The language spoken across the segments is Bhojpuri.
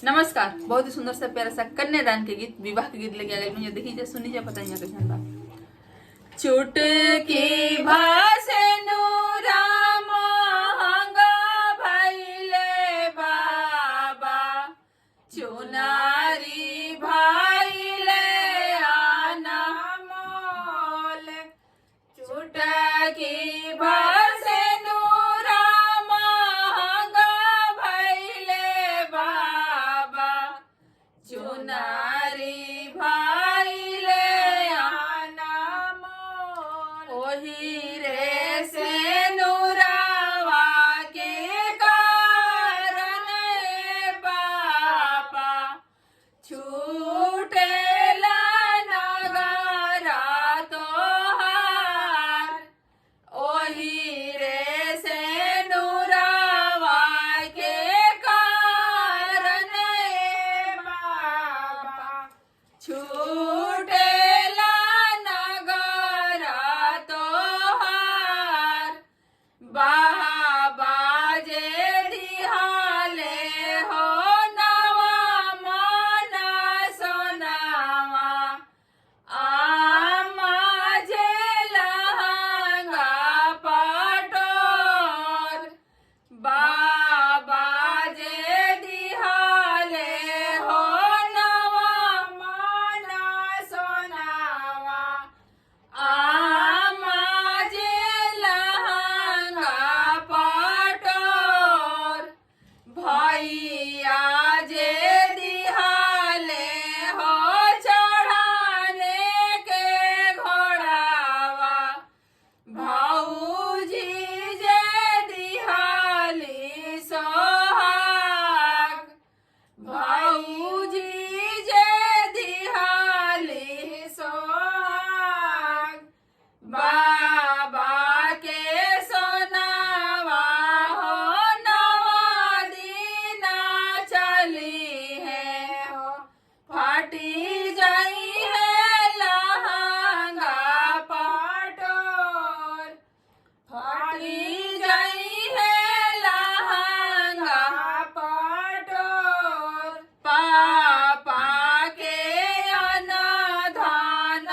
नमस्कार। बहुत ही सुंदर सा प्यारा सा कन्यादान के गीत, विवाह के गीत लेके आ गए। मुझे देखिए, सुनिए, पता नहीं कैसा बा। चुटकी भाषे राम हंगा भैले बाबा, चुनारी भैले आना मोल। चुटकी भाषे राम हंगा भैले बाबा, चुनारी भैले आना मोल। ओही रे से नुरावा के कारण बाबा, छूटेला नगरा तोहार। ओही रे से नुरावा के कारण बाबा, छूटेला नगरा तोहार। बाबा जे दिहाले हो नवा मना सोनावा, आमा जे लहंगा पटोर। बाबा जे दिहाले हो नवा मना सोनावा, आमा जे लहंगा पटोर। भैया जे दिहाले हो चढ़ाने के घोड़ावा, भौजी जे दिहाली सोहाग। भौजी जे दिहाली सोहाग। बाबा के सोनावा हो नवा दीना चली है हो, फाटी जाई है लहंगा पटोर। फाटी जाई है लहंगा पटोर। पापा के अनाधान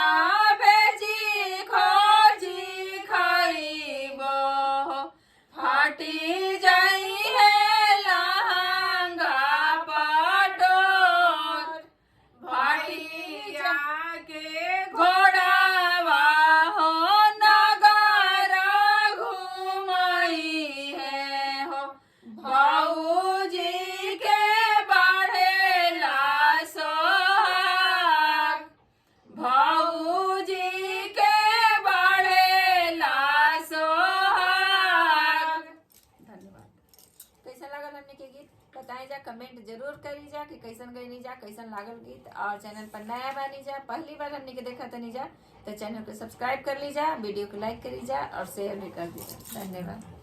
बेची खोजी खाइबो, फाटी जाई है लहंगा पटोर। फाटी जाके घोड़ावा हो नगरा घुमाई है हो, भौजी के बढ़ेला सोहाग। भौजी के बढ़ेला सोहाग। धन्यवाद। कैसा लागल हमने के गीत बताई जा, कमेंट जरूर करी जा कि कैसन गईनी जा, कैसन लागल गीत। और चैनल पर नया बानी जा, पहली बार हमने के देखा तनी जा, तो चैनल को सब्सक्राइब कर ली जा, वीडियो को लाइक करी जा और शेयर भी कर दी जा। धन्यवाद।